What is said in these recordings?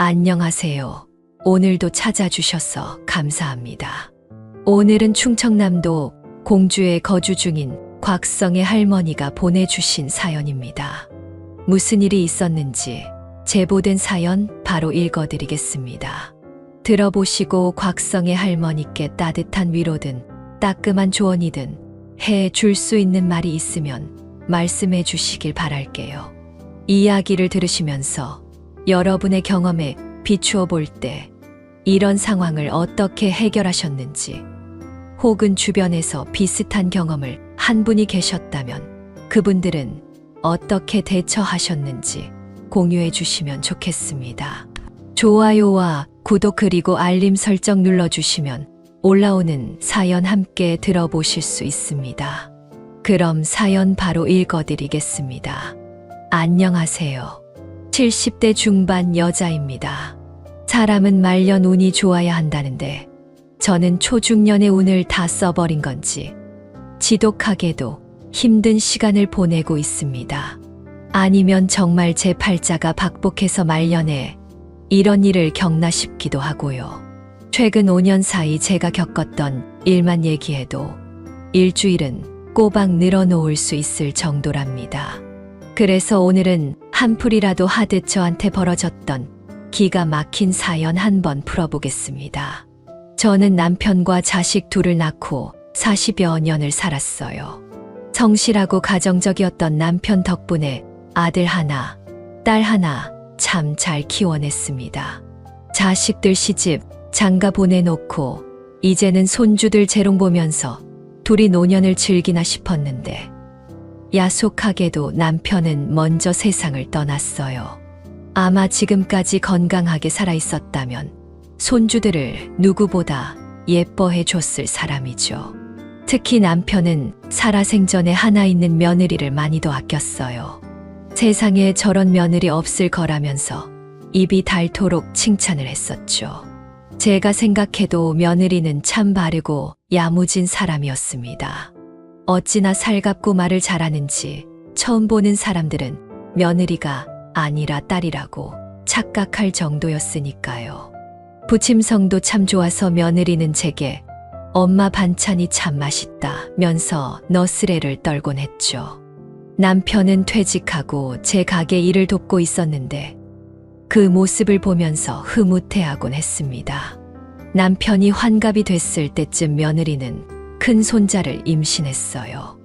안녕하세요. 오늘도 찾아주셔서 감사합니다. 오늘은 충청남도 공주에 거주 중인 곽성의 할머니가 보내주신 사연입니다. 무슨 일이 있었는지 제보된 사연 바로 읽어드리겠습니다. 들어보시고 곽성의 할머니께 따뜻한 위로든 따끔한 조언이든 해줄 수 있는 말이 있으면 말씀해 주시길 바랄게요. 이야기를 들으시면서 여러분의 경험에 비추어 볼 때 이런 상황을 어떻게 해결하셨는지, 혹은 주변에서 비슷한 경험을 한 분이 계셨다면 그분들은 어떻게 대처하셨는지 공유해 주시면 좋겠습니다. 좋아요와 구독 그리고 알림 설정 눌러주시면 올라오는 사연 함께 들어보실 수 있습니다. 그럼 사연 바로 읽어드리겠습니다. 안녕하세요. 70대 중반 여자입니다. 사람은 말년 운이 좋아야 한다는데 저는 초중년의 운을 다 써버린 건지 지독하게도 힘든 시간을 보내고 있습니다. 아니면 정말 제 팔자가 박복해서 말년에 이런 일을 겪나 싶기도 하고요. 최근 5년 사이 제가 겪었던 일만 얘기해도 일주일은 꼬박 늘어놓을 수 있을 정도랍니다. 그래서 오늘은 한풀이라도 하듯 저한테 벌어졌던 기가 막힌 사연 한번 풀어보겠습니다. 저는 남편과 자식 둘을 낳고 40여 년을 살았어요. 성실하고 가정적이었던 남편 덕분에 아들 하나, 딸 하나 참 잘 키워냈습니다. 자식들 시집, 장가 보내놓고 이제는 손주들 재롱 보면서 둘이 노년을 즐기나 싶었는데 야속하게도 남편은 먼저 세상을 떠났어요. 아마 지금까지 건강하게 살아있었다면 손주들을 누구보다 예뻐해 줬을 사람이죠. 특히 남편은 살아생전에 하나 있는 며느리를 많이도 아꼈어요. 세상에 저런 며느리 없을 거라면서 입이 닳도록 칭찬을 했었죠. 제가 생각해도 며느리는 참 바르고 야무진 사람이었습니다. 어찌나 살갑고 말을 잘하는지 처음 보는 사람들은 며느리가 아니라 딸이라고 착각할 정도였으니까요. 부침성도 참 좋아서 며느리는 제게 엄마 반찬이 참 맛있다면서 너스레를 떨곤 했죠. 남편은 퇴직하고 제 가게 일을 돕고 있었는데 그 모습을 보면서 흐뭇해하곤 했습니다. 남편이 환갑이 됐을 때쯤 며느리는 큰 손자를 임신했어요.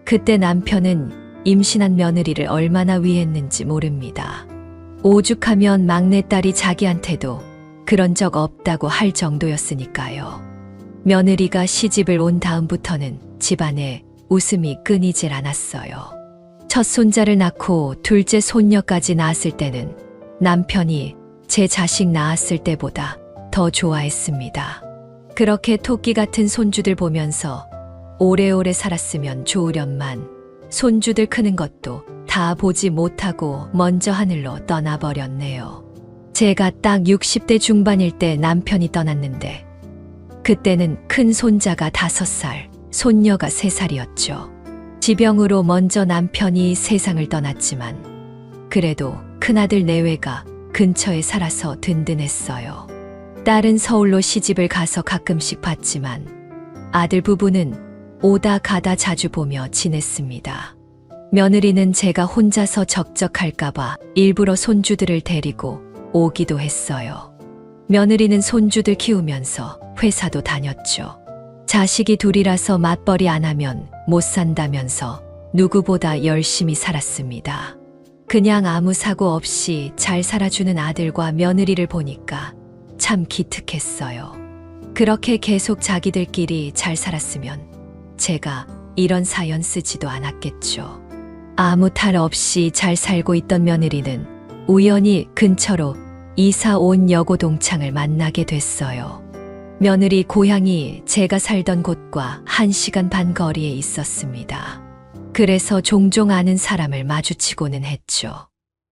그때 남편은 임신한 며느리를 얼마나 위했는지 모릅니다. 오죽하면 막내딸이 자기한테도 그런 적 없다고 할 정도였으니까요. 며느리가 시집을 온 다음부터는 집안에 웃음이 끊이질 않았어요. 첫 손자를 낳고 둘째 손녀까지 낳았을 때는 남편이 제 자식 낳았을 때보다 더 좋아했습니다. 그렇게 토끼 같은 손주들 보면서 오래오래 살았으면 좋으련만 손주들 크는 것도 다 보지 못하고 먼저 하늘로 떠나버렸네요. 제가 딱 60대 중반일 때 남편이 떠났는데 그때는 큰 손자가 5살, 손녀가 3살이었죠. 지병으로 먼저 남편이 세상을 떠났지만 그래도 큰아들 내외가 근처에 살아서 든든했어요. 딸은 서울로 시집을 가서 가끔씩 봤지만 아들 부부는 오다 가다 자주 보며 지냈습니다. 며느리는 제가 혼자서 적적할까봐 일부러 손주들을 데리고 오기도 했어요. 며느리는 손주들 키우면서 회사도 다녔죠. 자식이 둘이라서 맞벌이 안 하면 못 산다면서 누구보다 열심히 살았습니다. 그냥 아무 사고 없이 잘 살아주는 아들과 며느리를 보니까 참 기특했어요. 그렇게 계속 자기들끼리 잘 살았으면 제가 이런 사연 쓰지도 않았겠죠. 아무 탈 없이 잘 살고 있던 며느리는 우연히 근처로 이사 온 여고 동창을 만나게 됐어요. 며느리 고향이 제가 살던 곳과 1시간 반 거리에 있었습니다. 그래서 종종 아는 사람을 마주치고는 했죠.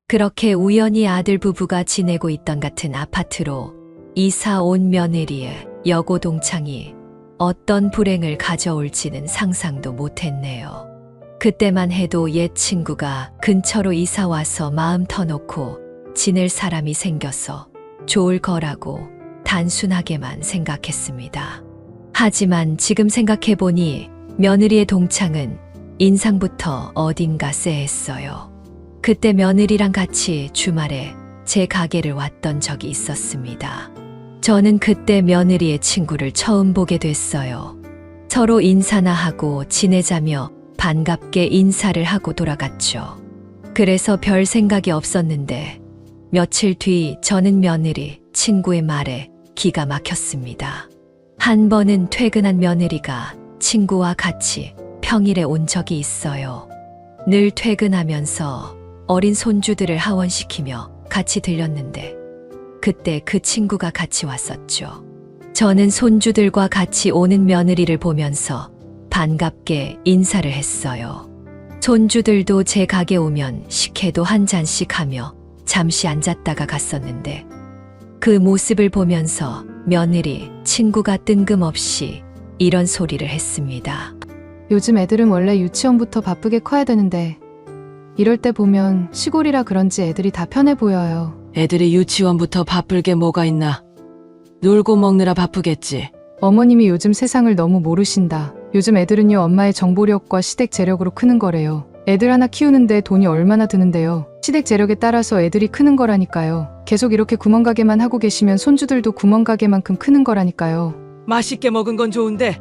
그렇게 우연히 아들 부부가 지내고 있던 같은 아파트로 이사 온 며느리의 여고 동창이 어떤 불행을 가져올지는 상상도 못했네요. 그때만 해도 옛 친구가 근처로 이사 와서 마음 터놓고 지낼 사람이 생겨서 좋을 거라고 단순하게만 생각했습니다. 하지만 지금 생각해보니 며느리의 동창은 인상부터 어딘가 쎄했어요. 그때 며느리랑 같이 주말에 제 가게를 왔던 적이 있었습니다. 저는 그때 며느리의 친구를 처음 보게 됐어요. 서로 인사나 하고 지내자며 반갑게 인사를 하고 돌아갔죠. 그래서 별 생각이 없었는데 며칠 뒤 저는 며느리 친구의 말에 기가 막혔습니다. 한 번은 퇴근한 며느리가 친구와 같이 평일에 온 적이 있어요. 늘 퇴근하면서 어린 손주들을 하원시키며 같이 들렸는데 그때 그 친구가 같이 왔었죠. 저는 손주들과 같이 오는 며느리를 보면서 반갑게 인사를 했어요. 손주들도 제 가게 오면 식혜도 한 잔씩 하며 잠시 앉았다가 갔었는데 그 모습을 보면서 며느리 친구가 뜬금없이 이런 소리를 했습니다. 요즘 애들은 원래 유치원부터 바쁘게 커야 되는데 이럴 때 보면 시골이라 그런지 애들이 다 편해 보여요. 애들이 유치원부터 바쁠 게 뭐가 있나? 놀고 먹느라 바쁘겠지. 어머님이 요즘 세상을 너무 모르신다. 요즘 애들은요 엄마의 정보력과 시댁 재력으로 크는 거래요. 애들 하나 키우는데 돈이 얼마나 드는데요. 시댁 재력에 따라서 애들이 크는 거라니까요. 계속 이렇게 구멍가게만 하고 계시면 손주들도 구멍가게만큼 크는 거라니까요. 맛있게 먹은 건 좋은데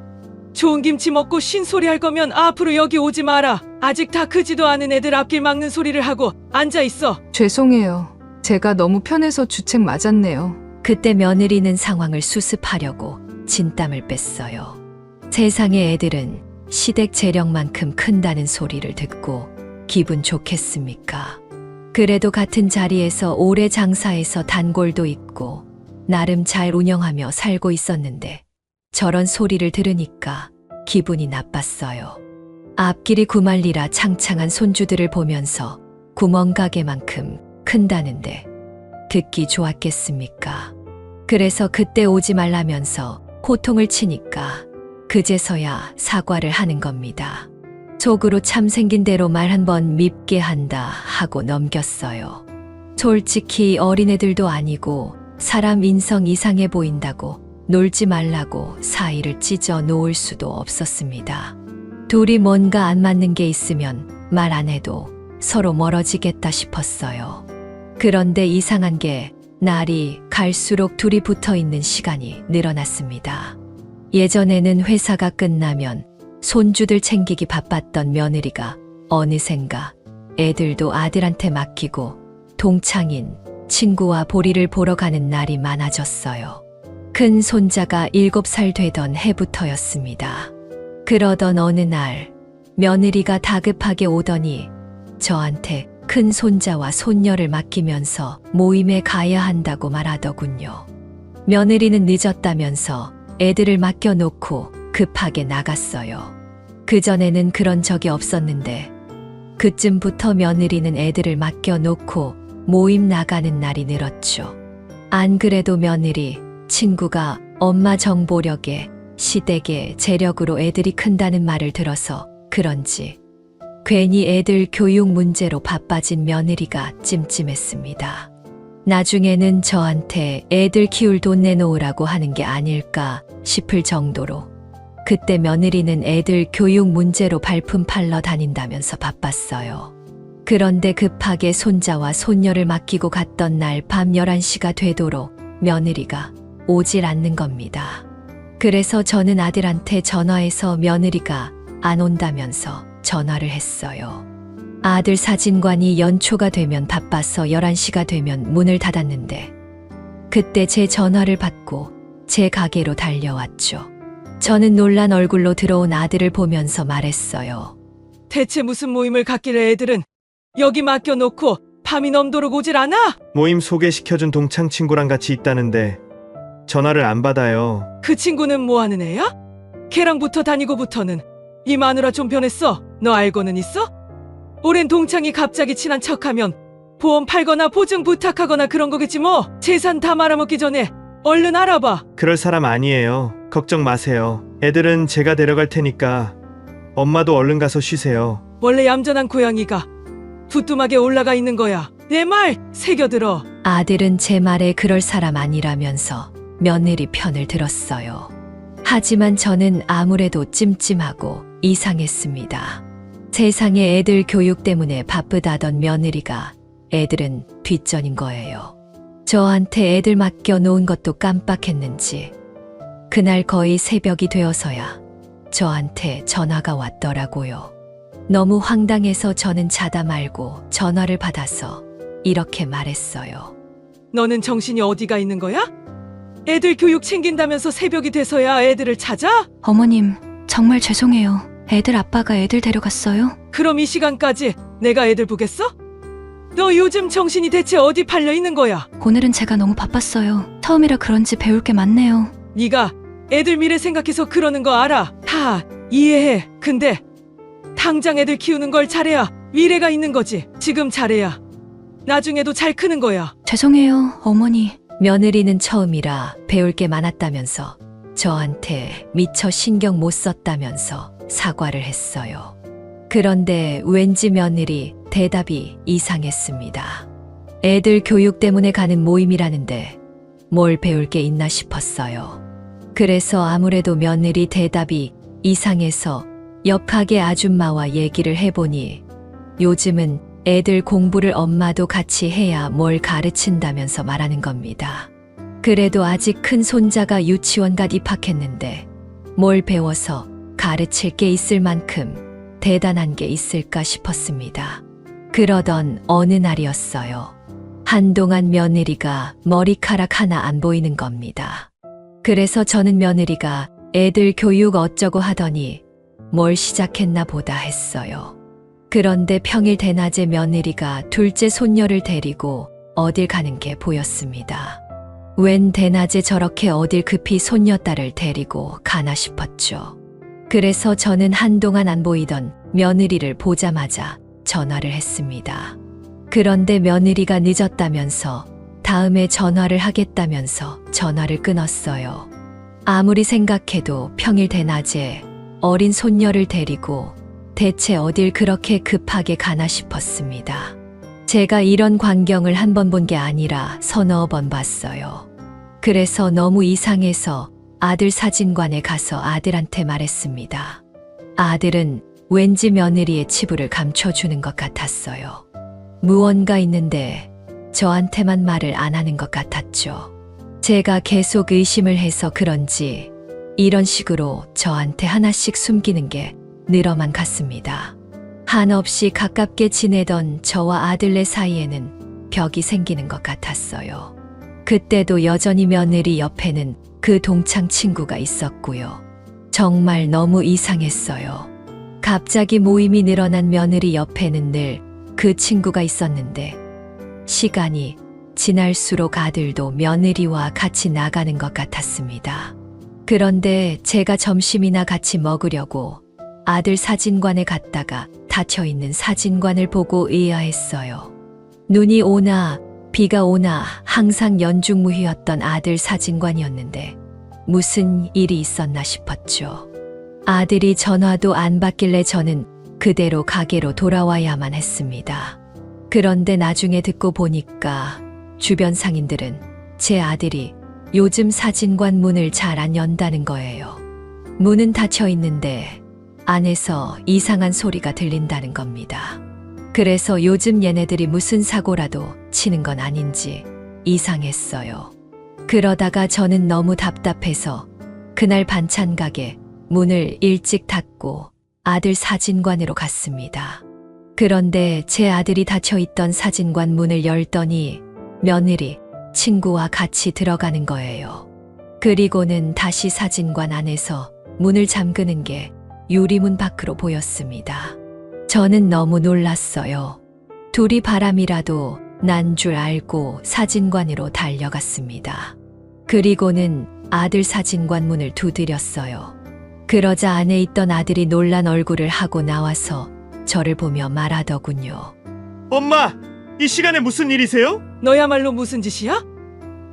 좋은 김치 먹고 쉰소리 할 거면 앞으로 여기 오지 마라. 아직 다 크지도 않은 애들 앞길 막는 소리를 하고 앉아 있어. 죄송해요. 제가 너무 편해서 주책 맞았네요. 그때 며느리는 상황을 수습하려고 진땀을 뺐어요. 세상의 애들은 시댁 재력만큼 큰다는 소리를 듣고 기분 좋겠습니까? 그래도 같은 자리에서 오래 장사해서 단골도 있고 나름 잘 운영하며 살고 있었는데 저런 소리를 들으니까 기분이 나빴어요. 앞길이 구말리라 창창한 손주들을 보면서 구멍가게만큼 큰다는데 듣기 좋았겠습니까? 그래서 그때 오지 말라면서 호통을 치니까 그제서야 사과를 하는 겁니다. 속으로 참 생긴 대로 말 한 번 밉게 한다 하고 넘겼어요. 솔직히 어린애들도 아니고 사람 인성 이상해 보인다고 놀지 말라고 사이를 찢어 놓을 수도 없었습니다. 둘이 뭔가 안 맞는 게 있으면 말 안 해도 서로 멀어지겠다 싶었어요. 그런데 이상한 게 날이 갈수록 둘이 붙어 있는 시간이 늘어났습니다. 예전에는 회사가 끝나면 손주들 챙기기 바빴던 며느리가 어느샌가 애들도 아들한테 맡기고 동창인 친구와 보리를 보러 가는 날이 많아졌어요. 큰 손자가 7살 되던 해부터였습니다. 그러던 어느 날 며느리가 다급하게 오더니 저한테 큰 손자와 손녀를 맡기면서 모임에 가야 한다고 말하더군요. 며느리는 늦었다면서 애들을 맡겨놓고 급하게 나갔어요. 그전에는 그런 적이 없었는데 그쯤부터 며느리는 애들을 맡겨놓고 모임 나가는 날이 늘었죠. 안 그래도 며느리 친구가 엄마 정보력에 시댁의 재력으로 애들이 큰다는 말을 들어서 그런지 괜히 애들 교육 문제로 바빠진 며느리가 찜찜했습니다. 나중에는 저한테 애들 키울 돈 내놓으라고 하는 게 아닐까 싶을 정도로 그때 며느리는 애들 교육 문제로 발품 팔러 다닌다면서 바빴어요. 그런데 급하게 손자와 손녀를 맡기고 갔던 날 밤 11시가 되도록 며느리가 오질 않는 겁니다. 그래서 저는 아들한테 전화해서 며느리가 안 온다면서 전화를 했어요. 아들 사진관이 연초가 되면 바빠서 11시가 되면 문을 닫았는데 그때 제 전화를 받고 제 가게로 달려왔죠. 저는 놀란 얼굴로 들어온 아들을 보면서 말했어요. 대체 무슨 모임을 갖길래 애들은 여기 맡겨놓고 밤이 넘도록 오질 않아? 모임 소개시켜준 동창 친구랑 같이 있다는데 전화를 안 받아요. 그 친구는 뭐 하는 애야? 걔랑부터 다니고부터는 이 마누라 좀 변했어. 너 알고는 있어? 오랜 동창이 갑자기 친한 척하면 보험 팔거나 보증 부탁하거나 그런 거겠지 뭐. 재산 다 말아먹기 전에 얼른 알아봐. 그럴 사람 아니에요. 걱정 마세요. 애들은 제가 데려갈 테니까 엄마도 얼른 가서 쉬세요. 원래 얌전한 고양이가 부뚜막에 올라가 있는 거야. 내 말 새겨들어. 아들은 제 말에 그럴 사람 아니라면서 며느리 편을 들었어요. 하지만 저는 아무래도 찜찜하고 이상했습니다. 세상에 애들 교육 때문에 바쁘다던 며느리가 애들은 뒷전인 거예요. 저한테 애들 맡겨 놓은 것도 깜빡했는지 그날 거의 새벽이 되어서야 저한테 전화가 왔더라고요. 너무 황당해서 저는 자다 말고 전화를 받아서 이렇게 말했어요. 너는 정신이 어디가 있는 거야? 애들 교육 챙긴다면서 새벽이 돼서야 애들을 찾아? 어머님, 정말 죄송해요. 애들 아빠가 애들 데려갔어요? 그럼 이 시간까지 내가 애들 보겠어? 너 요즘 정신이 대체 어디 팔려 있는 거야? 오늘은 제가 너무 바빴어요. 처음이라 그런지 배울 게 많네요. 네가 애들 미래 생각해서 그러는 거 알아. 다 이해해. 근데 당장 애들 키우는 걸 잘해야 미래가 있는 거지. 지금 잘해야 나중에도 잘 크는 거야. 죄송해요, 어머니. 며느리는 처음이라 배울 게 많았다면서 저한테 미처 신경 못 썼다면서 사과를 했어요. 그런데 왠지 며느리 대답이 이상했습니다. 애들 교육 때문에 가는 모임이라는데 뭘 배울 게 있나 싶었어요. 그래서 아무래도 며느리 대답이 이상해서 옆 가게 아줌마와 얘기를 해보니 요즘은 애들 공부를 엄마도 같이 해야 뭘 가르친다면서 말하는 겁니다. 그래도 아직 큰 손자가 유치원 갓 입학했는데 뭘 배워서 가르칠 게 있을 만큼 대단한 게 있을까 싶었습니다. 그러던 어느 날이었어요. 한동안 며느리가 머리카락 하나 안 보이는 겁니다. 그래서 저는 며느리가 애들 교육 어쩌고 하더니 뭘 시작했나 보다 했어요. 그런데 평일 대낮에 며느리가 둘째 손녀를 데리고 어딜 가는 게 보였습니다. 웬 대낮에 저렇게 어딜 급히 손녀딸을 데리고 가나 싶었죠. 그래서 저는 한동안 안 보이던 며느리를 보자마자 전화를 했습니다. 그런데 며느리가 늦었다면서 다음에 전화를 하겠다면서 전화를 끊었어요. 아무리 생각해도 평일 대낮에 어린 손녀를 데리고 대체 어딜 그렇게 급하게 가나 싶었습니다. 제가 이런 광경을 한 번 본 게 아니라 서너 번 봤어요. 그래서 너무 이상해서 아들 사진관에 가서 아들한테 말했습니다. 아들은 왠지 며느리의 치부를 감춰주는 것 같았어요. 무언가 있는데 저한테만 말을 안 하는 것 같았죠. 제가 계속 의심을 해서 그런지 이런 식으로 저한테 하나씩 숨기는 게 늘어만 갔습니다. 한없이 가깝게 지내던 저와 아들네 사이에는 벽이 생기는 것 같았어요. 그때도 여전히 며느리 옆에는 그 동창 친구가 있었고요. 정말 너무 이상했어요. 갑자기 모임이 늘어난 며느리 옆에는 늘 그 친구가 있었는데 시간이 지날수록 아들도 며느리와 같이 나가는 것 같았습니다. 그런데 제가 점심이나 같이 먹으려고 아들 사진관에 갔다가 닫혀있는 사진관을 보고 의아했어요. 눈이 오나 비가 오나 항상 연중무휴였던 아들 사진관이었는데 무슨 일이 있었나 싶었죠. 아들이 전화도 안 받길래 저는 그대로 가게로 돌아와야만 했습니다. 그런데 나중에 듣고 보니까 주변 상인들은 제 아들이 요즘 사진관 문을 잘 안 연다는 거예요. 문은 닫혀 있는데 안에서 이상한 소리가 들린다는 겁니다. 그래서 요즘 얘네들이 무슨 사고라도 치는 건 아닌지 이상했어요. 그러다가 저는 너무 답답해서 그날 반찬 가게 문을 일찍 닫고 아들 사진관으로 갔습니다. 그런데 제 아들이 닫혀있던 사진관 문을 열더니 며느리, 친구와 같이 들어가는 거예요. 그리고는 다시 사진관 안에서 문을 잠그는 게 유리문 밖으로 보였습니다. 저는 너무 놀랐어요. 둘이 바람이라도 난 줄 알고 사진관으로 달려갔습니다. 그리고는 아들 사진관 문을 두드렸어요. 그러자 안에 있던 아들이 놀란 얼굴을 하고 나와서 저를 보며 말하더군요. 엄마! 이 시간에 무슨 일이세요? 너야말로 무슨 짓이야?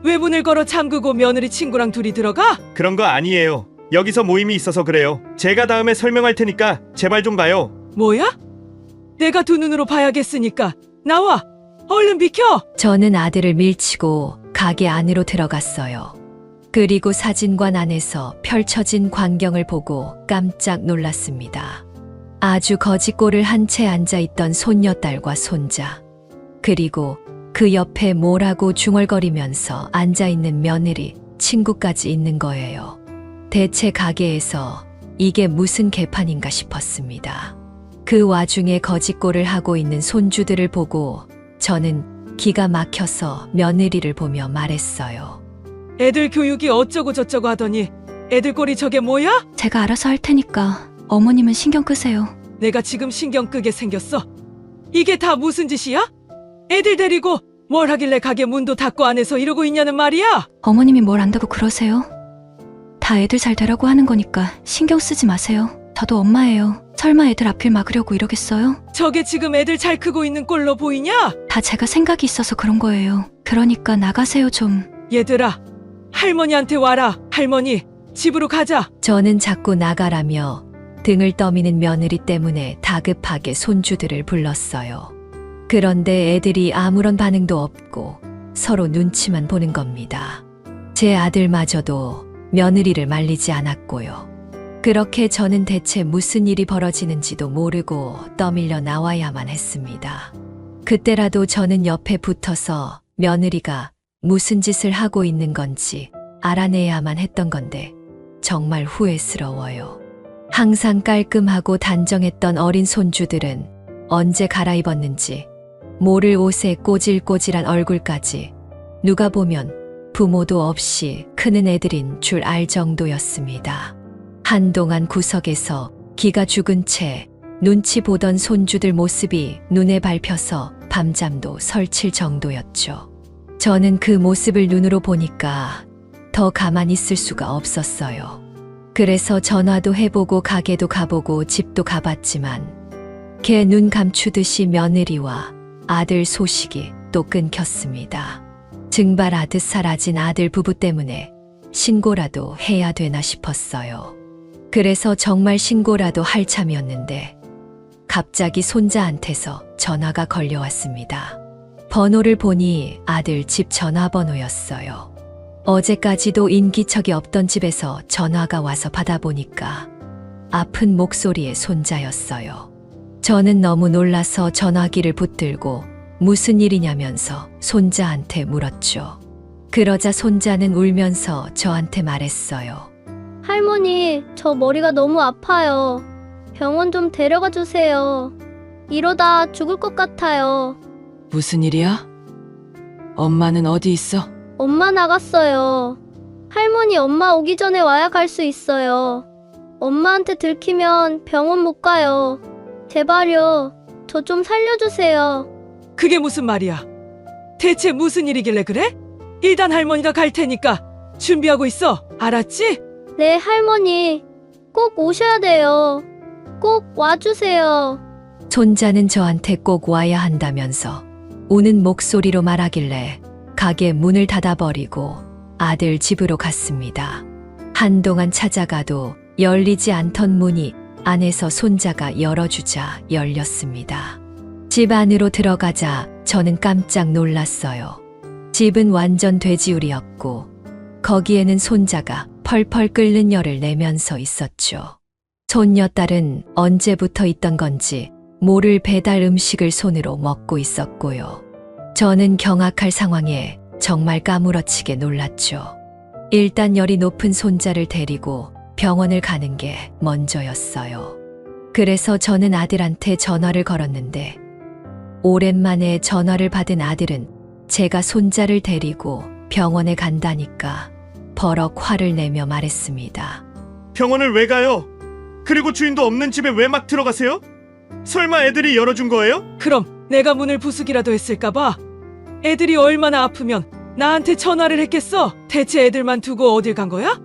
왜 문을 걸어 잠그고 며느리 친구랑 둘이 들어가? 그런 거 아니에요. 여기서 모임이 있어서 그래요. 제가 다음에 설명할 테니까 제발 좀 가요. 뭐야? 내가 두 눈으로 봐야겠으니까 나와! 얼른 비켜! 저는 아들을 밀치고 가게 안으로 들어갔어요. 그리고 사진관 안에서 펼쳐진 광경을 보고 깜짝 놀랐습니다. 아주 거지꼴을 한 채 앉아있던 손녀딸과 손자, 그리고 그 옆에 뭐라고 중얼거리면서 앉아있는 며느리, 친구까지 있는 거예요. 대체 가게에서 이게 무슨 개판인가 싶었습니다. 그 와중에 거지꼴을 하고 있는 손주들을 보고 저는 기가 막혀서 며느리를 보며 말했어요. 애들 교육이 어쩌고 저쩌고 하더니 애들 꼴이 저게 뭐야? 제가 알아서 할 테니까 어머님은 신경 끄세요. 내가 지금 신경 끄게 생겼어. 이게 다 무슨 짓이야? 애들 데리고 뭘 하길래 가게 문도 닫고 안에서 이러고 있냐는 말이야? 어머님이 뭘 안다고 그러세요? 다 애들 잘 되라고 하는 거니까 신경 쓰지 마세요. 저도 엄마예요. 설마 애들 앞을 막으려고 이러겠어요? 저게 지금 애들 잘 크고 있는 꼴로 보이냐? 다 제가 생각이 있어서 그런 거예요. 그러니까 나가세요 좀. 얘들아, 할머니한테 와라. 할머니, 집으로 가자. 저는 자꾸 나가라며 등을 떠미는 며느리 때문에 다급하게 손주들을 불렀어요. 그런데 애들이 아무런 반응도 없고 서로 눈치만 보는 겁니다. 제 아들마저도 며느리를 말리지 않았고요. 그렇게 저는 대체 무슨 일이 벌어지는지도 모르고 떠밀려 나와야만 했습니다. 그때라도 저는 옆에 붙어서 며느리가 무슨 짓을 하고 있는 건지 알아내야만 했던 건데 정말 후회스러워요. 항상 깔끔하고 단정했던 어린 손주들은 언제 갈아입었는지 모를 옷에 꼬질꼬질한 얼굴까지 누가 보면 부모도 없이 크는 애들인 줄 알 정도였습니다. 한동안 구석에서 기가 죽은 채 눈치 보던 손주들 모습이 눈에 밟혀서 밤잠도 설칠 정도였죠. 저는 그 모습을 눈으로 보니까 더 가만히 있을 수가 없었어요. 그래서 전화도 해보고 가게도 가보고 집도 가봤지만 개 눈 감추듯이 며느리와 아들 소식이 또 끊겼습니다. 증발하듯 사라진 아들 부부 때문에 신고라도 해야 되나 싶었어요. 그래서 정말 신고라도 할 참이었는데 갑자기 손자한테서 전화가 걸려왔습니다. 번호를 보니 아들 집 전화번호였어요. 어제까지도 인기척이 없던 집에서 전화가 와서 받아보니까 아픈 목소리의 손자였어요. 저는 너무 놀라서 전화기를 붙들고 무슨 일이냐면서 손자한테 물었죠. 그러자 손자는 울면서 저한테 말했어요. 할머니, 저 머리가 너무 아파요. 병원 좀 데려가 주세요. 이러다 죽을 것 같아요. 무슨 일이야? 엄마는 어디 있어? 엄마 나갔어요. 할머니, 엄마 오기 전에 와야 갈 수 있어요. 엄마한테 들키면 병원 못 가요. 제발요. 저 좀 살려주세요. 그게 무슨 말이야? 대체 무슨 일이길래 그래? 일단 할머니가 갈 테니까 준비하고 있어. 알았지? 네, 할머니. 꼭 오셔야 돼요. 꼭 와주세요. 손자는 저한테 꼭 와야 한다면서 우는 목소리로 말하길래 가게 문을 닫아버리고 아들 집으로 갔습니다. 한동안 찾아가도 열리지 않던 문이 안에서 손자가 열어주자 열렸습니다. 집 안으로 들어가자 저는 깜짝 놀랐어요. 집은 완전 돼지우리였고 거기에는 손자가 펄펄 끓는 열을 내면서 있었죠. 손녀딸은 언제부터 있던 건지 모를 배달 음식을 손으로 먹고 있었고요. 저는 경악할 상황에 정말 까무러치게 놀랐죠. 일단 열이 높은 손자를 데리고 병원을 가는 게 먼저였어요. 그래서 저는 아들한테 전화를 걸었는데 오랜만에 전화를 받은 아들은 제가 손자를 데리고 병원에 간다니까 버럭 화를 내며 말했습니다. 병원을 왜 가요? 그리고 주인도 없는 집에 왜 막 들어가세요? 설마 애들이 열어준 거예요? 그럼 내가 문을 부수기라도 했을까봐? 애들이 얼마나 아프면 나한테 전화를 했겠어? 대체 애들만 두고 어딜 간 거야?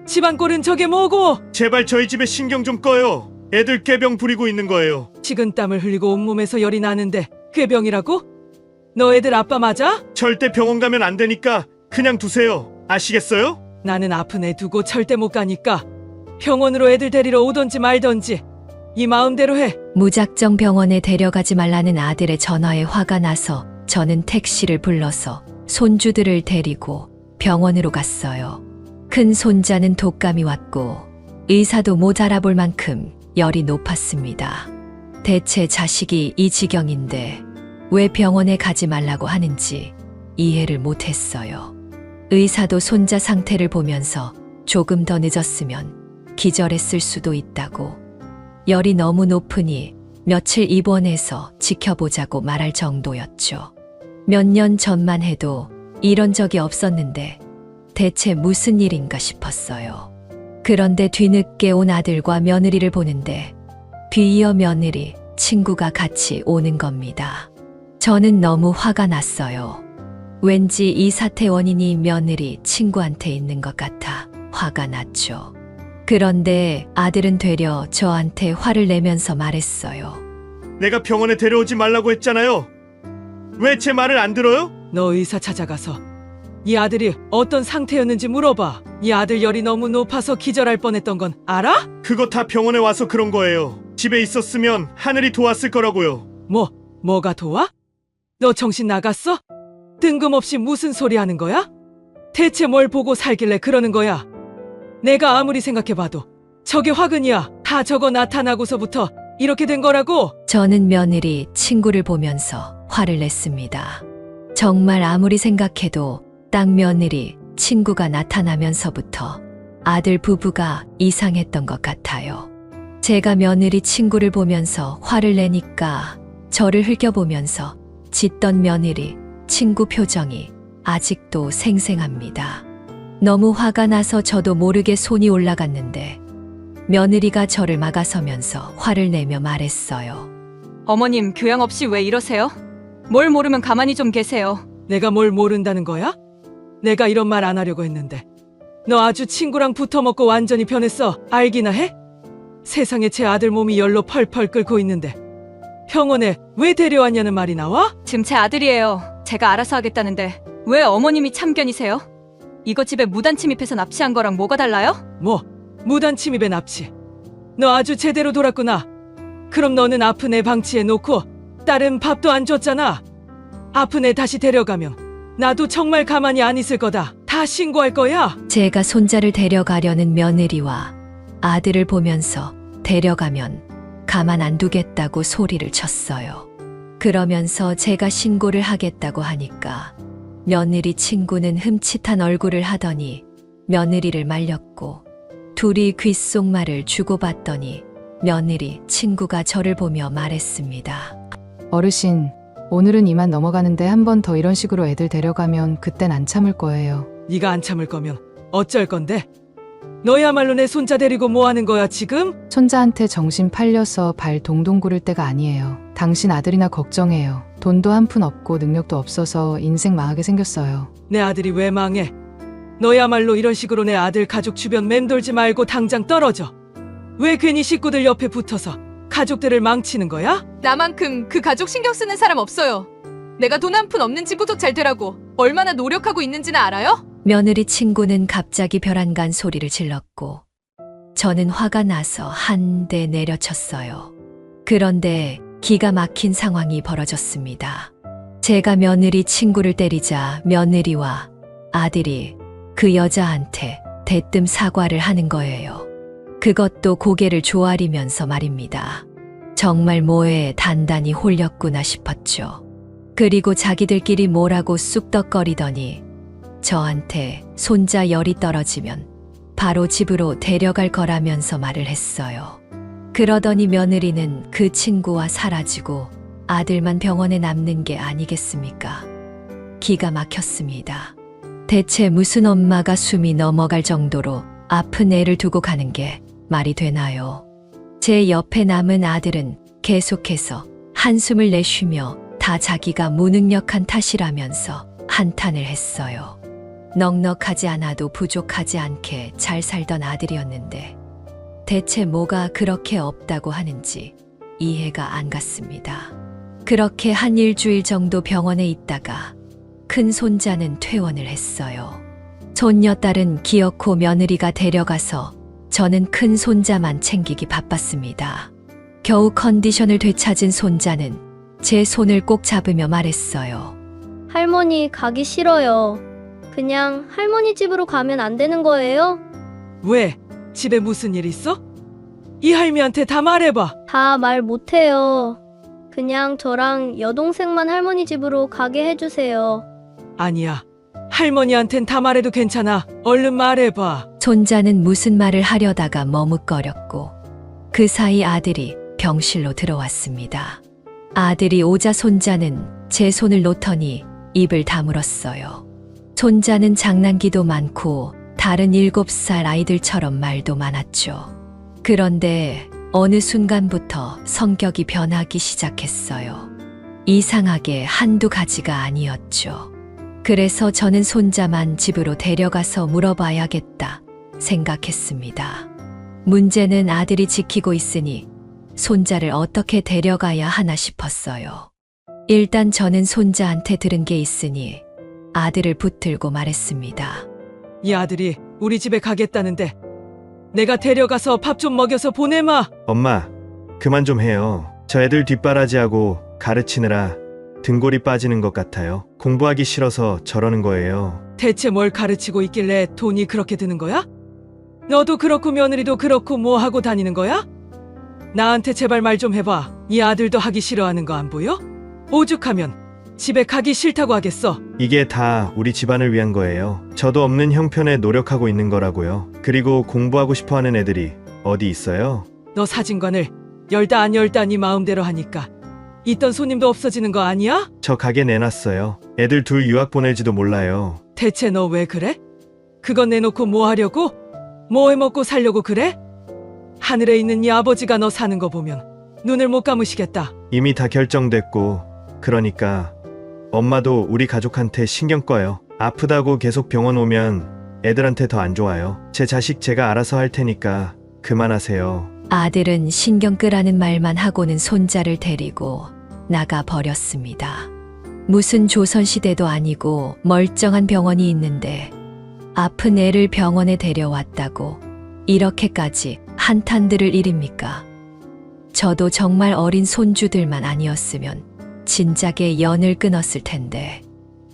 집안 꼴은 저게 뭐고? 제발 저희 집에 신경 좀 꺼요. 애들 꾀병 부리고 있는 거예요. 식은땀을 흘리고 온몸에서 열이 나는데 꾀병이라고? 너 애들 아빠 맞아? 절대 병원 가면 안 되니까 그냥 두세요. 아시겠어요? 나는 아픈 애 두고 절대 못 가니까 병원으로 애들 데리러 오던지 말던지 이 마음대로 해. 무작정 병원에 데려가지 말라는 아들의 전화에 화가 나서 저는 택시를 불러서 손주들을 데리고 병원으로 갔어요. 큰 손자는 독감이 왔고 의사도 못 알아볼 만큼 열이 높았습니다. 대체 자식이 이 지경인데 왜 병원에 가지 말라고 하는지 이해를 못했어요. 의사도 손자 상태를 보면서 조금 더 늦었으면 기절했을 수도 있다고, 열이 너무 높으니 며칠 입원해서 지켜보자고 말할 정도였죠. 몇 년 전만 해도 이런 적이 없었는데 대체 무슨 일인가 싶었어요. 그런데 뒤늦게 온 아들과 며느리를 보는데 뒤이어 며느리, 친구가 같이 오는 겁니다. 저는 너무 화가 났어요. 왠지 이 사태 원인이 며느리, 친구한테 있는 것 같아 화가 났죠. 그런데 아들은 되려 저한테 화를 내면서 말했어요. 내가 병원에 데려오지 말라고 했잖아요. 왜 제 말을 안 들어요? 너 의사 찾아가서 이 아들이 어떤 상태였는지 물어봐. 이 아들 열이 너무 높아서 기절할 뻔했던 건 알아? 그거 다 병원에 와서 그런 거예요. 집에 있었으면 하늘이 도왔을 거라고요. 뭐가 도와? 너 정신 나갔어? 뜬금없이 무슨 소리 하는 거야? 대체 뭘 보고 살길래 그러는 거야? 내가 아무리 생각해봐도 저게 화근이야. 다 저거 나타나고서부터 이렇게 된 거라고. 저는 며느리, 친구를 보면서 화를 냈습니다. 정말 아무리 생각해도 딱 며느리, 친구가 나타나면서부터 아들 부부가 이상했던 것 같아요. 제가 며느리, 친구를 보면서 화를 내니까 저를 흘겨보면서 짖던 며느리, 친구 표정이 아직도 생생합니다. 너무 화가 나서 저도 모르게 손이 올라갔는데 며느리가 저를 막아서면서 화를 내며 말했어요. 어머님, 교양 없이 왜 이러세요? 뭘 모르면 가만히 좀 계세요. 내가 뭘 모른다는 거야? 내가 이런 말 안 하려고 했는데 너 아주 친구랑 붙어먹고 완전히 변했어. 알기나 해? 세상에 제 아들 몸이 열로 펄펄 끓고 있는데 병원에 왜 데려왔냐는 말이 나와? 지금 제 아들이에요. 제가 알아서 하겠다는데 왜 어머님이 참견이세요? 이거 집에 무단 침입해서 납치한 거랑 뭐가 달라요? 무단 침입에 납치. 너 아주 제대로 돌았구나. 그럼 너는 아픈 애 방치해 놓고 딸은 밥도 안 줬잖아. 아픈 애 다시 데려가면 나도 정말 가만히 안 있을 거다. 다 신고할 거야. 제가 손자를 데려가려는 며느리와 아들을 보면서 데려가면 가만 안 두겠다고 소리를 쳤어요. 그러면서 제가 신고를 하겠다고 하니까 며느리 친구는 흠칫한 얼굴을 하더니 며느리를 말렸고, 둘이 귓속말을 주고받더니 며느리, 친구가 저를 보며 말했습니다. 어르신, 오늘은 이만 넘어가는데 한 번 더 이런 식으로 애들 데려가면 그땐 안 참을 거예요. 네가 안 참을 거면 어쩔 건데? 너야말로 내 손자 데리고 뭐 하는 거야 지금? 손자한테 정신 팔려서 발 동동 구를 때가 아니에요. 당신 아들이나 걱정해요. 돈도 한 푼 없고 능력도 없어서 인생 망하게 생겼어요. 내 아들이 왜 망해? 너야말로 이런 식으로 내 아들 가족 주변 맴돌지 말고 당장 떨어져. 왜 괜히 식구들 옆에 붙어서 가족들을 망치는 거야? 나만큼 그 가족 신경 쓰는 사람 없어요. 내가 돈 한 푼 없는 집부터 잘 되라고 얼마나 노력하고 있는지는 알아요? 며느리 친구는 갑자기 벼랑간 소리를 질렀고 저는 화가 나서 한 대 내려쳤어요. 그런데 기가 막힌 상황이 벌어졌습니다. 제가 며느리 친구를 때리자 며느리와 아들이 그 여자한테 대뜸 사과를 하는 거예요. 그것도 고개를 조아리면서 말입니다. 정말 뭐에 단단히 홀렸구나 싶었죠. 그리고 자기들끼리 뭐라고 쑥덕거리더니 저한테 손자 열이 떨어지면 바로 집으로 데려갈 거라면서 말을 했어요. 그러더니 며느리는 그 친구와 사라지고 아들만 병원에 남는 게 아니겠습니까? 기가 막혔습니다. 대체 무슨 엄마가 숨이 넘어갈 정도로 아픈 애를 두고 가는 게 말이 되나요? 제 옆에 남은 아들은 계속해서 한숨을 내쉬며 다 자기가 무능력한 탓이라면서 한탄을 했어요. 넉넉하지 않아도 부족하지 않게 잘 살던 아들이었는데 대체 뭐가 그렇게 없다고 하는지 이해가 안 갔습니다. 그렇게 한 일주일 정도 병원에 있다가 큰 손자는 퇴원을 했어요. 손녀딸은 기어코 며느리가 데려가서 저는 큰 손자만 챙기기 바빴습니다. 겨우 컨디션을 되찾은 손자는 제 손을 꼭 잡으며 말했어요. 할머니 가기 싫어요. 그냥 할머니 집으로 가면 안 되는 거예요? 왜? 집에 무슨 일 있어? 이 할미한테 다 말해봐. 다 말 못해요. 그냥 저랑 여동생만 할머니 집으로 가게 해주세요. 아니야. 할머니한텐 다 말해도 괜찮아. 얼른 말해봐. 손자는 무슨 말을 하려다가 머뭇거렸고 그 사이 아들이 병실로 들어왔습니다. 아들이 오자 손자는 제 손을 놓더니 입을 다물었어요. 손자는 장난기도 많고 다른 7살 아이들처럼 말도 많았죠. 그런데 어느 순간부터 성격이 변하기 시작했어요. 이상하게 한두 가지가 아니었죠. 그래서 저는 손자만 집으로 데려가서 물어봐야겠다 생각했습니다. 문제는 아들이 지키고 있으니 손자를 어떻게 데려가야 하나 싶었어요. 일단 저는 손자한테 들은 게 있으니 아들을 붙들고 말했습니다. 이 아들이 우리 집에 가겠다는데 내가 데려가서 밥 좀 먹여서 보내마. 엄마, 그만 좀 해요. 저 애들 뒷바라지하고 가르치느라 등골이 빠지는 것 같아요. 공부하기 싫어서 저러는 거예요. 대체 뭘 가르치고 있길래 돈이 그렇게 드는 거야? 너도 그렇고 며느리도 그렇고 뭐 하고 다니는 거야? 나한테 제발 말 좀 해봐. 이 아들도 하기 싫어하는 거 안 보여? 오죽하면 집에 가기 싫다고 하겠어. 이게 다 우리 집안을 위한 거예요. 저도 없는 형편에 노력하고 있는 거라고요. 그리고 공부하고 싶어 하는 애들이 어디 있어요? 너 사진관을 열다 안 열다 네 마음대로 하니까 있던 손님도 없어지는 거 아니야? 저 가게 내놨어요. 애들 둘 유학 보낼지도 몰라요. 대체 너 왜 그래? 그건 내놓고 뭐 하려고? 뭐 해먹고 살려고 그래? 하늘에 있는 네 아버지가 너 사는 거 보면 눈을 못 감으시겠다. 이미 다 결정됐고, 그러니까 엄마도 우리 가족한테 신경 꺼요. 아프다고 계속 병원 오면 애들한테 더 안 좋아요. 제 자식 제가 알아서 할 테니까 그만하세요. 아들은 신경 끄라는 말만 하고는 손자를 데리고 나가 버렸습니다. 무슨 조선시대도 아니고 멀쩡한 병원이 있는데 아픈 애를 병원에 데려왔다고 이렇게까지 한탄들을 일입니까? 저도 정말 어린 손주들만 아니었으면 진작에 연을 끊었을 텐데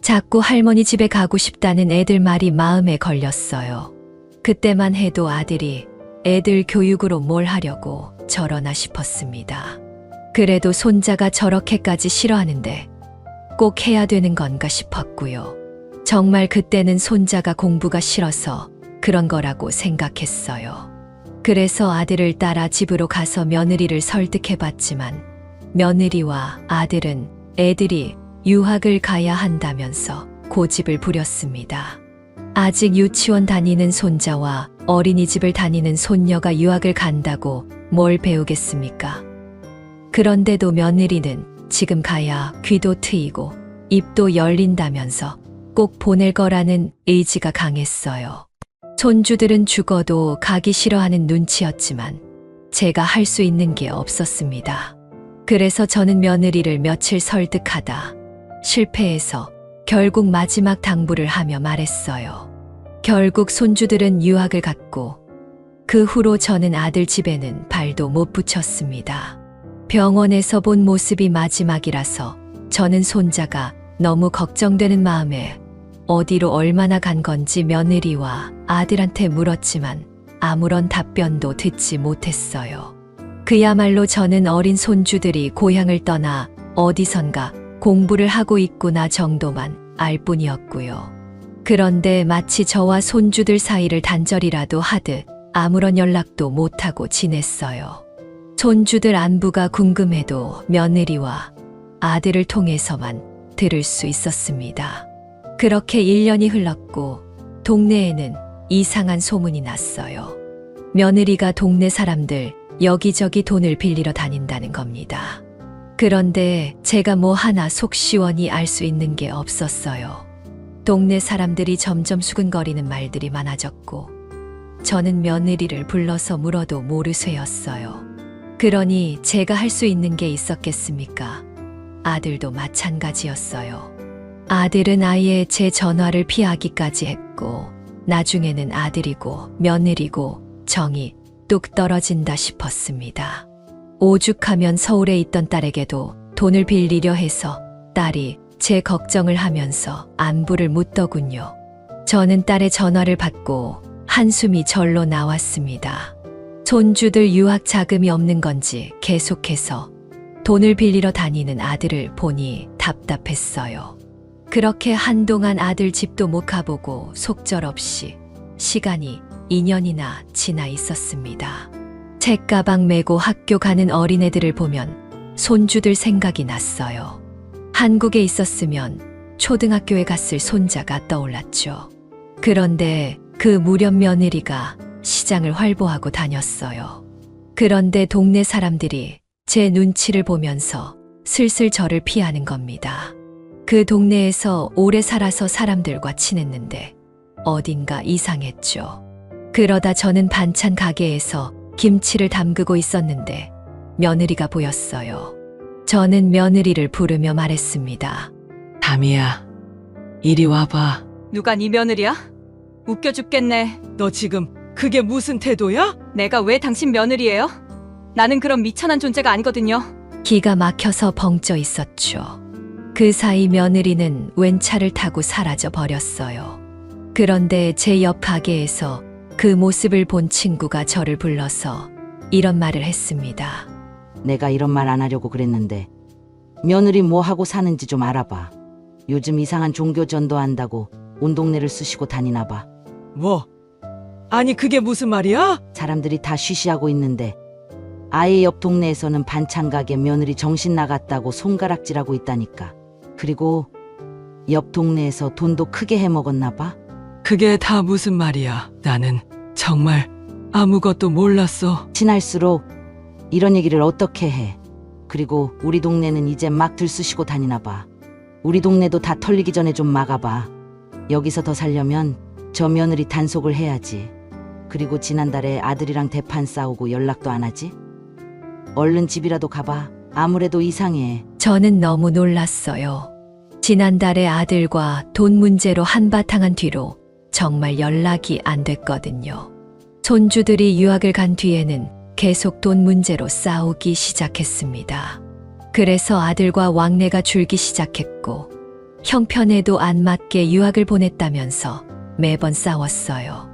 자꾸 할머니 집에 가고 싶다는 애들 말이 마음에 걸렸어요. 그때만 해도 아들이 애들 교육으로 뭘 하려고 저러나 싶었습니다. 그래도 손자가 저렇게까지 싫어하는데 꼭 해야 되는 건가 싶었고요. 정말 그때는 손자가 공부가 싫어서 그런 거라고 생각했어요. 그래서 아들을 따라 집으로 가서 며느리를 설득해봤지만 며느리와 아들은 애들이 유학을 가야 한다면서 고집을 부렸습니다. 아직 유치원 다니는 손자와 어린이집을 다니는 손녀가 유학을 간다고 뭘 배우겠습니까? 그런데도 며느리는 지금 가야 귀도 트이고 입도 열린다면서 꼭 보낼 거라는 의지가 강했어요. 손주들은 죽어도 가기 싫어하는 눈치였지만 제가 할 수 있는 게 없었습니다. 그래서 저는 며느리를 며칠 설득하다 실패해서 결국 마지막 당부를 하며 말했어요. 결국 손주들은 유학을 갔고 그 후로 저는 아들 집에는 발도 못 붙였습니다. 병원에서 본 모습이 마지막이라서 저는 손자가 너무 걱정되는 마음에 어디로 얼마나 간 건지 며느리와 아들한테 물었지만 아무런 답변도 듣지 못했어요. 그야말로 저는 어린 손주들이 고향을 떠나 어디선가 공부를 하고 있구나 정도만 알 뿐이었고요. 그런데 마치 저와 손주들 사이를 단절이라도 하듯 아무런 연락도 못하고 지냈어요. 손주들 안부가 궁금해도 며느리와 아들을 통해서만 들을 수 있었습니다. 그렇게 1년이 흘렀고 동네에는 이상한 소문이 났어요. 며느리가 동네 사람들 여기저기 돈을 빌리러 다닌다는 겁니다. 그런데 제가 뭐 하나 속 시원히 알 수 있는 게 없었어요. 동네 사람들이 점점 수근거리는 말들이 많아졌고 저는 며느리를 불러서 물어도 모르쇠였어요. 그러니 제가 할 수 있는 게 있었겠습니까? 아들도 마찬가지였어요. 아들은 아예 제 전화를 피하기까지 했고 나중에는 아들이고 며느리고 정이 뚝 떨어진다 싶었습니다. 오죽하면 서울에 있던 딸에게도 돈을 빌리려 해서 딸이 제 걱정을 하면서 안부를 묻더군요. 저는 딸의 전화를 받고 한숨이 절로 나왔습니다. 손주들 유학 자금이 없는 건지 계속해서 돈을 빌리러 다니는 아들을 보니 답답했어요. 그렇게 한동안 아들 집도 못 가보고 속절없이 시간이 2년이나 지나 있었습니다. 책가방 메고 학교 가는 어린애들을 보면 손주들 생각이 났어요. 한국에 있었으면 초등학교에 갔을 손자가 떠올랐죠. 그런데 그 무렵 며느리가 시장을 활보하고 다녔어요. 그런데 동네 사람들이 제 눈치를 보면서 슬슬 저를 피하는 겁니다. 그 동네에서 오래 살아서 사람들과 친했는데 어딘가 이상했죠. 그러다 저는 반찬 가게에서 김치를 담그고 있었는데 며느리가 보였어요. 저는 며느리를 부르며 말했습니다. 담이야, 이리 와봐. 누가 네 며느리야? 웃겨 죽겠네. 너 지금 그게 무슨 태도야? 내가 왜 당신 며느리예요? 나는 그런 미천한 존재가 아니거든요. 기가 막혀서 벙쪄 있었죠. 그 사이 며느리는 웬 차를 타고 사라져 버렸어요. 그런데 제 옆 가게에서 그 모습을 본 친구가 저를 불러서 이런 말을 했습니다. 내가 이런 말 안 하려고 그랬는데 며느리 뭐 하고 사는지 좀 알아봐. 요즘 이상한 종교 전도한다고 온 동네를 쑤시고 다니나 봐. 뭐? 아니 그게 무슨 말이야? 사람들이 다 쉬쉬하고 있는데 아예 옆 동네에서는 반찬 가게 며느리 정신 나갔다고 손가락질하고 있다니까. 그리고 옆 동네에서 돈도 크게 해먹었나 봐. 그게 다 무슨 말이야? 나는 정말 아무것도 몰랐어. 친할수록 이런 얘기를 어떻게 해. 그리고 우리 동네는 이제 막 들쑤시고 다니나 봐. 우리 동네도 다 털리기 전에 좀 막아봐. 여기서 더 살려면 저 며느리 단속을 해야지. 그리고 지난달에 아들이랑 대판 싸우고 연락도 안 하지? 얼른 집이라도 가봐. 아무래도 이상해. 저는 너무 놀랐어요. 지난달에 아들과 돈 문제로 한바탕 한 뒤로 정말 연락이 안 됐거든요. 손주들이 유학을 간 뒤에는 계속 돈 문제로 싸우기 시작했습니다. 그래서 아들과 왕래가 줄기 시작했고 형편에도 안 맞게 유학을 보냈다면서 매번 싸웠어요.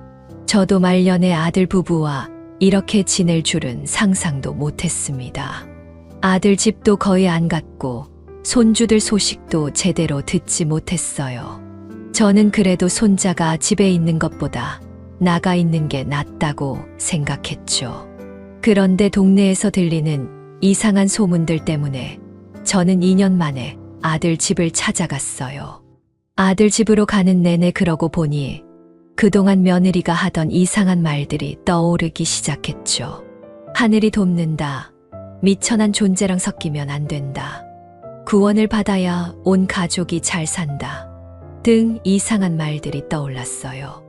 저도 말년에 아들 부부와 이렇게 지낼 줄은 상상도 못했습니다. 아들 집도 거의 안 갔고 손주들 소식도 제대로 듣지 못했어요. 저는 그래도 손자가 집에 있는 것보다 나가 있는 게 낫다고 생각했죠. 그런데 동네에서 들리는 이상한 소문들 때문에 저는 2년 만에 아들 집을 찾아갔어요. 아들 집으로 가는 내내 그러고 보니 그동안 며느리가 하던 이상한 말들이 떠오르기 시작했죠. 하늘이 돕는다. 미천한 존재랑 섞이면 안 된다. 구원을 받아야 온 가족이 잘 산다. 등 이상한 말들이 떠올랐어요.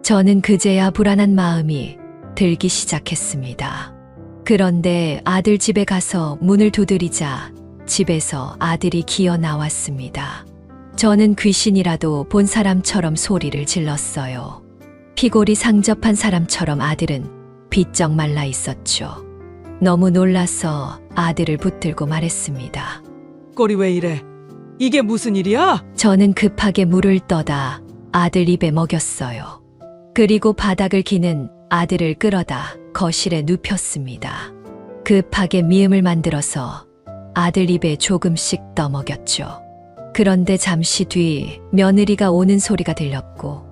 저는 그제야 불안한 마음이 들기 시작했습니다. 그런데 아들 집에 가서 문을 두드리자 집에서 아들이 기어 나왔습니다. 저는 귀신이라도 본 사람처럼 소리를 질렀어요. 피골이 상접한 사람처럼 아들은 비쩍 말라 있었죠. 너무 놀라서 아들을 붙들고 말했습니다. 꼴이 왜 이래? 이게 무슨 일이야? 저는 급하게 물을 떠다 아들 입에 먹였어요. 그리고 바닥을 기는 아들을 끌어다 거실에 눕혔습니다. 급하게 미음을 만들어서 아들 입에 조금씩 떠먹였죠. 그런데 잠시 뒤 며느리가 오는 소리가 들렸고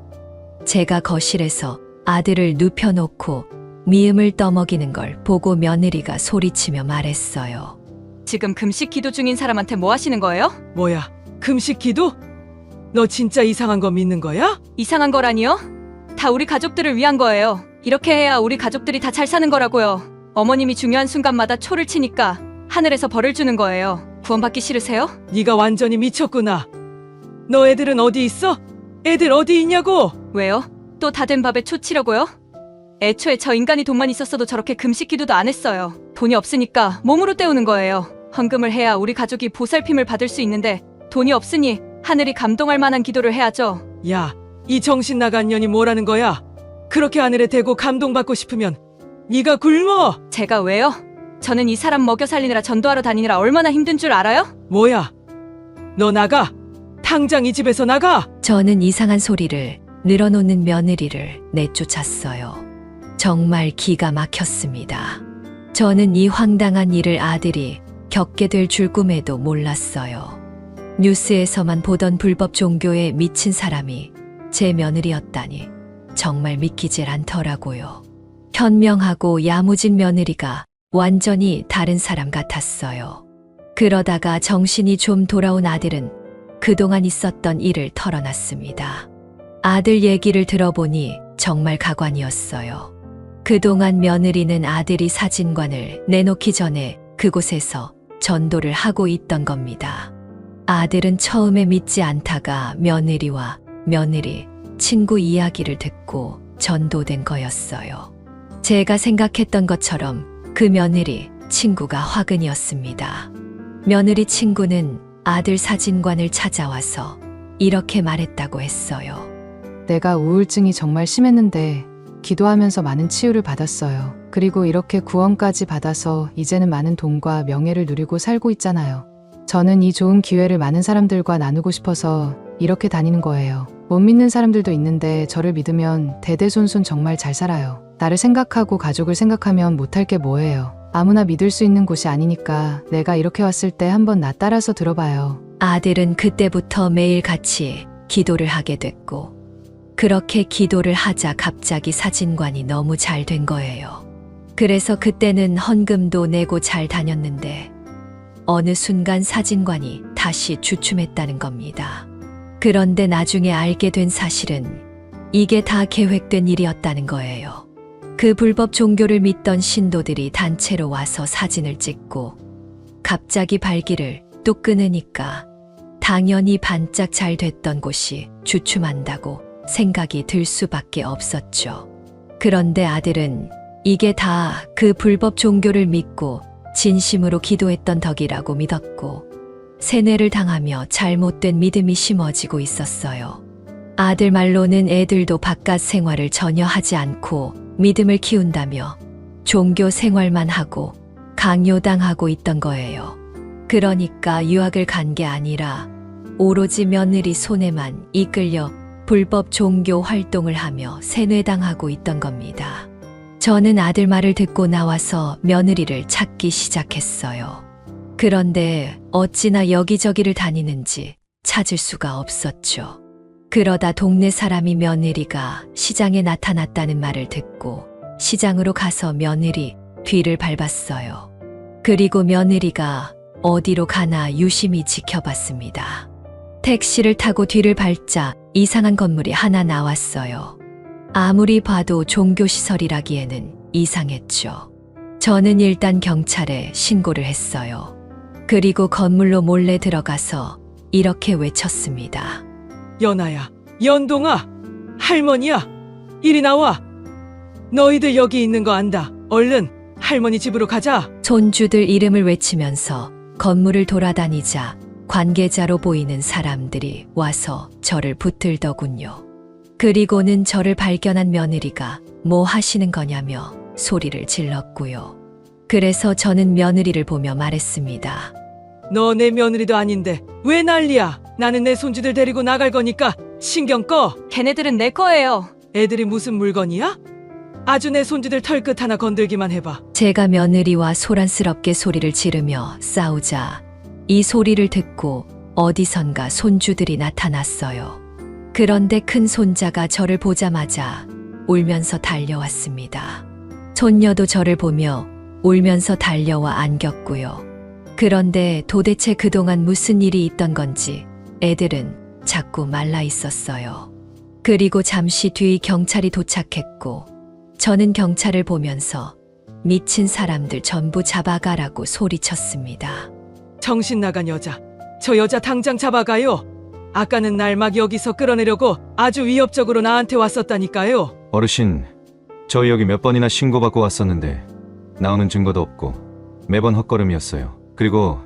제가 거실에서 아들을 눕혀놓고 미음을 떠먹이는 걸 보고 며느리가 소리치며 말했어요. 지금 금식 기도 중인 사람한테 뭐 하시는 거예요? 뭐야? 금식 기도? 너 진짜 이상한 거 믿는 거야? 이상한 거라니요? 다 우리 가족들을 위한 거예요. 이렇게 해야 우리 가족들이 다 잘 사는 거라고요. 어머님이 중요한 순간마다 초를 치니까 하늘에서 벌을 주는 거예요. 구원받기 싫으세요? 네가 완전히 미쳤구나. 너 애들은 어디 있어? 애들 어디 있냐고? 왜요? 또 다 된 밥에 초 치려고요? 애초에 저 인간이 돈만 있었어도 저렇게 금식 기도도 안 했어요. 돈이 없으니까 몸으로 때우는 거예요. 헌금을 해야 우리 가족이 보살핌을 받을 수 있는데 돈이 없으니 하늘이 감동할 만한 기도를 해야죠. 야, 이 정신 나간 년이 뭐라는 거야? 그렇게 하늘에 대고 감동받고 싶으면 네가 굶어. 제가 왜요? 저는 이 사람 먹여 살리느라 전도하러 다니느라 얼마나 힘든 줄 알아요? 뭐야? 너 나가. 당장 이 집에서 나가! 저는 이상한 소리를 늘어놓는 며느리를 내쫓았어요. 정말 기가 막혔습니다. 저는 이 황당한 일을 아들이 겪게 될 줄 꿈에도 몰랐어요. 뉴스에서만 보던 불법 종교에 미친 사람이 제 며느리였다니 정말 믿기질 않더라고요. 현명하고 야무진 며느리가 완전히 다른 사람 같았어요. 그러다가 정신이 좀 돌아온 아들은 그동안 있었던 일을 털어놨습니다. 아들 얘기를 들어보니 정말 가관이었어요. 그동안 며느리는 아들이 사진관을 내놓기 전에 그곳에서 전도를 하고 있던 겁니다. 아들은 처음에 믿지 않다가 며느리와 며느리, 친구 이야기를 듣고 전도된 거였어요. 제가 생각했던 것처럼 그 며느리, 친구가 화근이었습니다. 며느리 친구는 아들 사진관을 찾아와서 이렇게 말했다고 했어요. 내가 우울증이 정말 심했는데 기도하면서 많은 치유를 받았어요. 그리고 이렇게 구원까지 받아서 이제는 많은 돈과 명예를 누리고 살고 있잖아요. 저는 이 좋은 기회를 많은 사람들과 나누고 싶어서 이렇게 다니는 거예요. 못 믿는 사람들도 있는데 저를 믿으면 대대손손 정말 잘 살아요. 나를 생각하고 가족을 생각하면 못할 게 뭐예요. 아무나 믿을 수 있는 곳이 아니니까 내가 이렇게 왔을 때 한번 나 따라서 들어봐요. 아들은 그때부터 매일 같이 기도를 하게 됐고, 그렇게 기도를 하자 갑자기 사진관이 너무 잘 된 거예요. 그래서 그때는 헌금도 내고 잘 다녔는데 어느 순간 사진관이 다시 주춤했다는 겁니다. 그런데 나중에 알게 된 사실은 이게 다 계획된 일이었다는 거예요. 그 불법 종교를 믿던 신도들이 단체로 와서 사진을 찍고 갑자기 발기를 또 끊으니까 당연히 반짝 잘 됐던 곳이 주춤한다고 생각이 들 수밖에 없었죠. 그런데 아들은 이게 다 그 불법 종교를 믿고 진심으로 기도했던 덕이라고 믿었고 세뇌를 당하며 잘못된 믿음이 심어지고 있었어요. 아들 말로는 애들도 바깥 생활을 전혀 하지 않고 믿음을 키운다며 종교 생활만 하고 강요당하고 있던 거예요. 그러니까 유학을 간 게 아니라 오로지 며느리 손에만 이끌려 불법 종교 활동을 하며 세뇌당하고 있던 겁니다. 저는 아들 말을 듣고 나와서 며느리를 찾기 시작했어요. 그런데 어찌나 여기저기를 다니는지 찾을 수가 없었죠. 그러다 동네 사람이 며느리가 시장에 나타났다는 말을 듣고 시장으로 가서 며느리 뒤를 밟았어요. 그리고 며느리가 어디로 가나 유심히 지켜봤습니다. 택시를 타고 뒤를 밟자 이상한 건물이 하나 나왔어요. 아무리 봐도 종교시설이라기에는 이상했죠. 저는 일단 경찰에 신고를 했어요. 그리고 건물로 몰래 들어가서 이렇게 외쳤습니다. 연아야, 연동아, 할머니야, 이리 나와. 너희들 여기 있는 거 안다. 얼른 할머니 집으로 가자. 손주들 이름을 외치면서 건물을 돌아다니자 관계자로 보이는 사람들이 와서 저를 붙들더군요. 그리고는 저를 발견한 며느리가 뭐 하시는 거냐며 소리를 질렀고요. 그래서 저는 며느리를 보며 말했습니다. 너 내 며느리도 아닌데 왜 난리야? 나는 내 손주들 데리고 나갈 거니까 신경 꺼. 걔네들은 내 거예요. 애들이 무슨 물건이야? 아주 내 손주들 털끝 하나 건들기만 해봐. 제가 며느리와 소란스럽게 소리를 지르며 싸우자 이 소리를 듣고 어디선가 손주들이 나타났어요. 그런데 큰 손자가 저를 보자마자 울면서 달려왔습니다. 손녀도 저를 보며 울면서 달려와 안겼고요. 그런데 도대체 그동안 무슨 일이 있던 건지 애들은 자꾸 말라 있었어요. 그리고 잠시 뒤 경찰이 도착했고 저는 경찰을 보면서 미친 사람들 전부 잡아가라고 소리쳤습니다. 정신 나간 여자. 저 여자 당장 잡아가요. 아까는 날 막 여기서 끌어내려고 아주 위협적으로 나한테 왔었다니까요. 어르신, 저희 여기 몇 번이나 신고받고 왔었는데 나오는 증거도 없고 매번 헛걸음이었어요. 그리고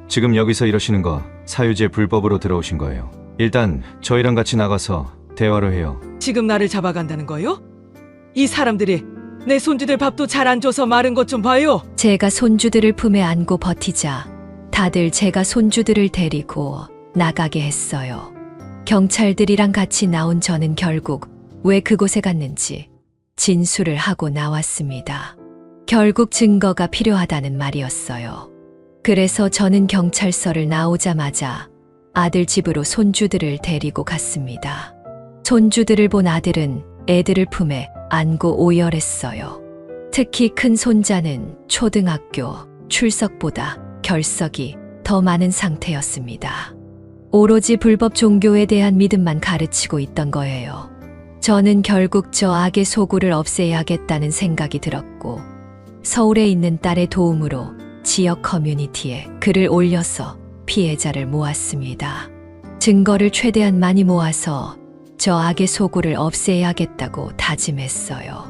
지금 여기서 이러시는 거 사유지에 불법으로 들어오신 거예요. 일단 저희랑 같이 나가서 대화를 해요. 지금 나를 잡아간다는 거요? 이 사람들이 내 손주들 밥도 잘 안 줘서 마른 것 좀 봐요. 제가 손주들을 품에 안고 버티자 다들 제가 손주들을 데리고 나가게 했어요. 경찰들이랑 같이 나온 저는 결국 왜 그곳에 갔는지 진술을 하고 나왔습니다. 결국 증거가 필요하다는 말이었어요. 그래서 저는 경찰서를 나오자마자 아들 집으로 손주들을 데리고 갔습니다. 손주들을 본 아들은 애들을 품에 안고 오열했어요. 특히 큰 손자는 초등학교 출석보다 결석이 더 많은 상태였습니다. 오로지 불법 종교에 대한 믿음만 가르치고 있던 거예요. 저는 결국 저 악의 소굴을 없애야겠다는 생각이 들었고, 서울에 있는 딸의 도움으로 지역 커뮤니티에 글을 올려서 피해자를 모았습니다. 증거를 최대한 많이 모아서 저 악의 소굴을 없애야겠다고 다짐했어요.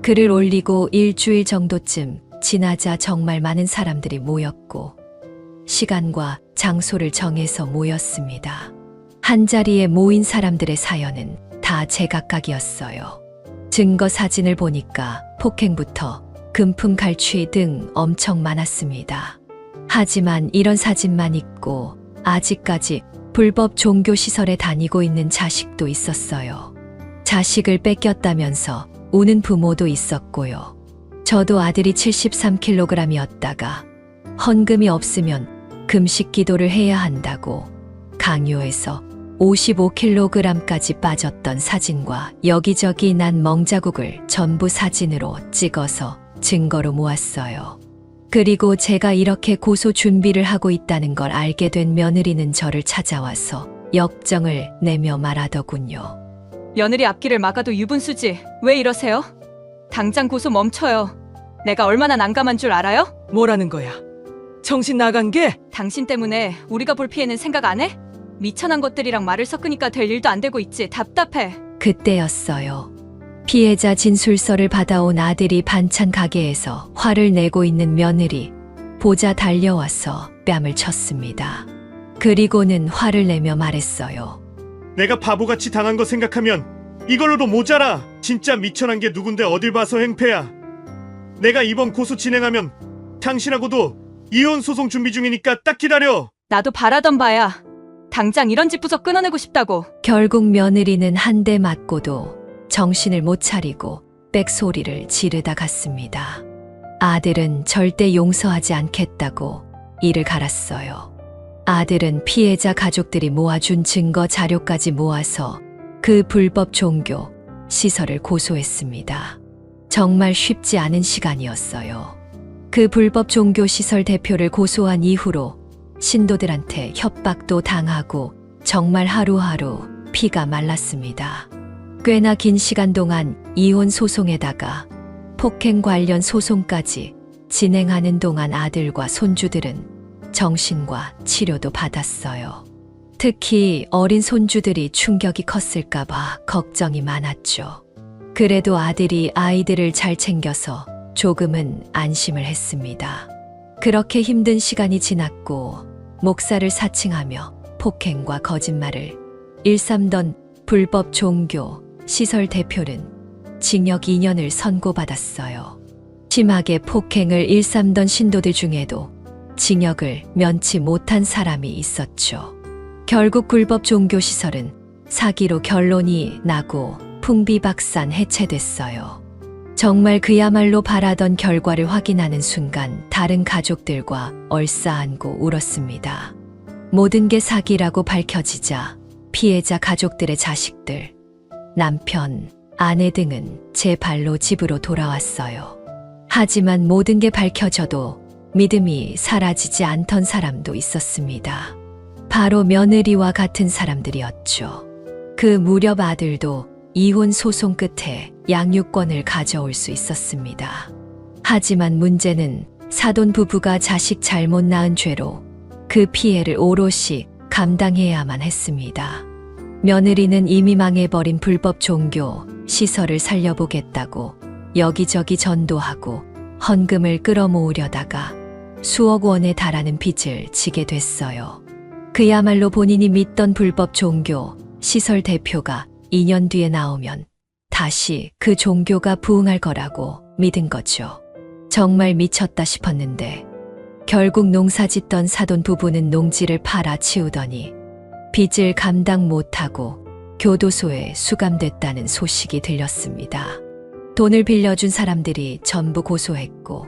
글을 올리고 일주일 정도쯤 지나자 정말 많은 사람들이 모였고, 시간과 장소를 정해서 모였습니다. 한자리에 모인 사람들의 사연은 다 제각각이었어요. 증거 사진을 보니까 폭행부터 금품 갈취 등 엄청 많았습니다. 하지만 이런 사진만 있고 아직까지 불법 종교시설에 다니고 있는 자식도 있었어요. 자식을 뺏겼다면서 우는 부모도 있었고요. 저도 아들이 73kg이었다가 헌금이 없으면 금식 기도를 해야 한다고 강요해서 55kg까지 빠졌던 사진과 여기저기 난 멍자국을 전부 사진으로 찍어서 증거로 모았어요. 그리고 제가 이렇게 고소 준비를 하고 있다는 걸 알게 된 며느리는 저를 찾아와서 역정을 내며 말하더군요. 며느리 앞길을 막아도 유분수지. 왜 이러세요? 당장 고소 멈춰요. 내가 얼마나 난감한 줄 알아요? 뭐라는 거야? 정신 나간 게? 당신 때문에 우리가 볼 피해는 생각 안 해? 미천한 것들이랑 말을 섞으니까 될 일도 안 되고 있지. 답답해. 그때였어요. 피해자 진술서를 받아온 아들이 반찬 가게에서 화를 내고 있는 며느리 보자 달려와서 뺨을 쳤습니다. 그리고는 화를 내며 말했어요. 내가 바보같이 당한 거 생각하면 이걸로도 모자라. 진짜 미천한 게 누군데 어딜 봐서 행패야. 내가 이번 고소 진행하면 당신하고도 이혼 소송 준비 중이니까 딱 기다려. 나도 바라던 바야. 당장 이런 집부서 끊어내고 싶다고. 결국 며느리는 한 대 맞고도 정신을 못 차리고 빽소리를 지르다 갔습니다. 아들은 절대 용서하지 않겠다고 이를 갈았어요. 아들은 피해자 가족들이 모아준 증거 자료까지 모아서 그 불법 종교 시설을 고소했습니다. 정말 쉽지 않은 시간이었어요. 그 불법 종교 시설 대표를 고소한 이후로 신도들한테 협박도 당하고 정말 하루하루 피가 말랐습니다. 꽤나 긴 시간 동안 이혼 소송에다가 폭행 관련 소송까지 진행하는 동안 아들과 손주들은 정신과 치료도 받았어요. 특히 어린 손주들이 충격이 컸을까봐 걱정이 많았죠. 그래도 아들이 아이들을 잘 챙겨서 조금은 안심을 했습니다. 그렇게 힘든 시간이 지났고 목사를 사칭하며 폭행과 거짓말을 일삼던 불법 종교 시설 대표는 징역 2년을 선고받았어요. 심하게 폭행을 일삼던 신도들 중에도 징역을 면치 못한 사람이 있었죠. 결국 불법 종교 시설은 사기로 결론이 나고 풍비박산 해체됐어요. 정말 그야말로 바라던 결과를 확인하는 순간 다른 가족들과 얼싸안고 울었습니다. 모든 게 사기라고 밝혀지자 피해자 가족들의 자식들, 남편, 아내 등은 제 발로 집으로 돌아왔어요. 하지만 모든 게 밝혀져도 믿음이 사라지지 않던 사람도 있었습니다. 바로 며느리와 같은 사람들이었죠. 그 무렵 아들도 이혼 소송 끝에 양육권을 가져올 수 있었습니다. 하지만 문제는 사돈 부부가 자식 잘못 낳은 죄로 그 피해를 오롯이 감당해야만 했습니다. 며느리는 이미 망해버린 불법 종교 시설을 살려보겠다고 여기저기 전도하고 헌금을 끌어모으려다가 수억 원에 달하는 빚을 지게 됐어요. 그야말로 본인이 믿던 불법 종교 시설 대표가 2년 뒤에 나오면 다시 그 종교가 부흥할 거라고 믿은 거죠. 정말 미쳤다 싶었는데 결국 농사 짓던 사돈 부부는 농지를 팔아 치우더니 빚을 감당 못하고 교도소에 수감됐다는 소식이 들렸습니다. 돈을 빌려준 사람들이 전부 고소했고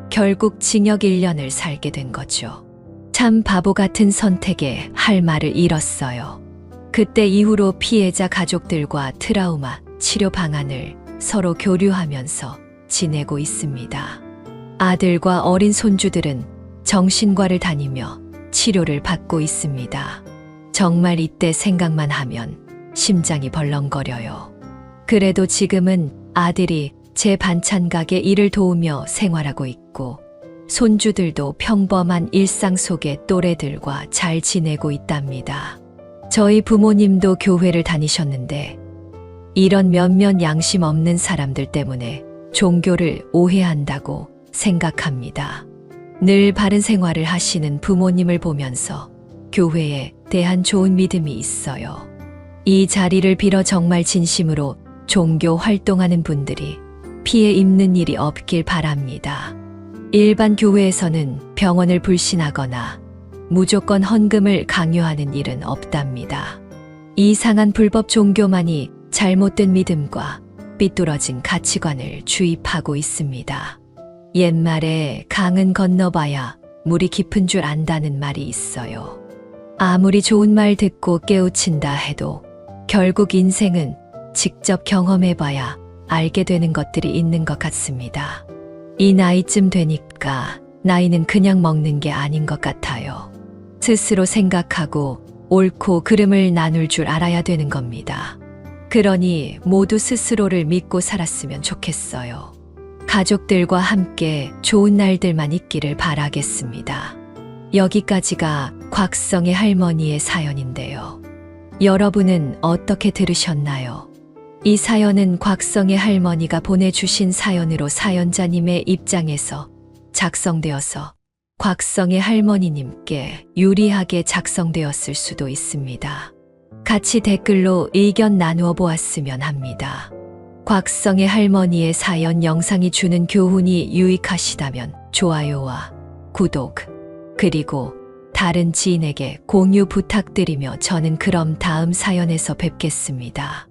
결국 징역 1년을 살게 된 거죠. 참 바보 같은 선택에 할 말을 잃었어요. 그때 이후로 피해자 가족들과 트라우마 치료 방안을 서로 교류하면서 지내고 있습니다. 아들과 어린 손주들은 정신과를 다니며 치료를 받고 있습니다. 정말 이때 생각만 하면 심장이 벌렁거려요. 그래도 지금은 아들이 제 반찬 가게 일을 도우며 생활하고 있고 손주들도 평범한 일상 속의 또래들과 잘 지내고 있답니다. 저희 부모님도 교회를 다니셨는데 이런 몇몇 양심 없는 사람들 때문에 종교를 오해한다고 생각합니다. 늘 바른 생활을 하시는 부모님을 보면서 교회에 대한 좋은 믿음이 있어요. 이 자리를 빌어 정말 진심으로 종교 활동하는 분들이 피해 입는 일이 없길 바랍니다. 일반 교회에서는 병원을 불신하거나 무조건 헌금을 강요하는 일은 없답니다. 이상한 불법 종교만이 잘못된 믿음과 삐뚤어진 가치관을 주입하고 있습니다. 옛말에 강은 건너봐야 물이 깊은 줄 안다는 말이 있어요. 아무리 좋은 말 듣고 깨우친다 해도 결국 인생은 직접 경험해봐야 알게 되는 것들이 있는 것 같습니다. 이 나이쯤 되니까 나이는 그냥 먹는 게 아닌 것 같아요. 스스로 생각하고 옳고 그름을 나눌 줄 알아야 되는 겁니다. 그러니 모두 스스로를 믿고 살았으면 좋겠어요. 가족들과 함께 좋은 날들만 있기를 바라겠습니다. 여기까지가 곽성의 할머니의 사연인데요. 여러분은 어떻게 들으셨나요? 이 사연은 곽성의 할머니가 보내주신 사연으로 사연자님의 입장에서 작성되어서 곽성의 할머니님께 유리하게 작성되었을 수도 있습니다. 같이 댓글로 의견 나누어 보았으면 합니다. 곽성의 할머니의 사연 영상이 주는 교훈이 유익하시다면 좋아요와 구독, 그리고 다른 지인에게 공유 부탁드리며 저는 그럼 다음 사연에서 뵙겠습니다.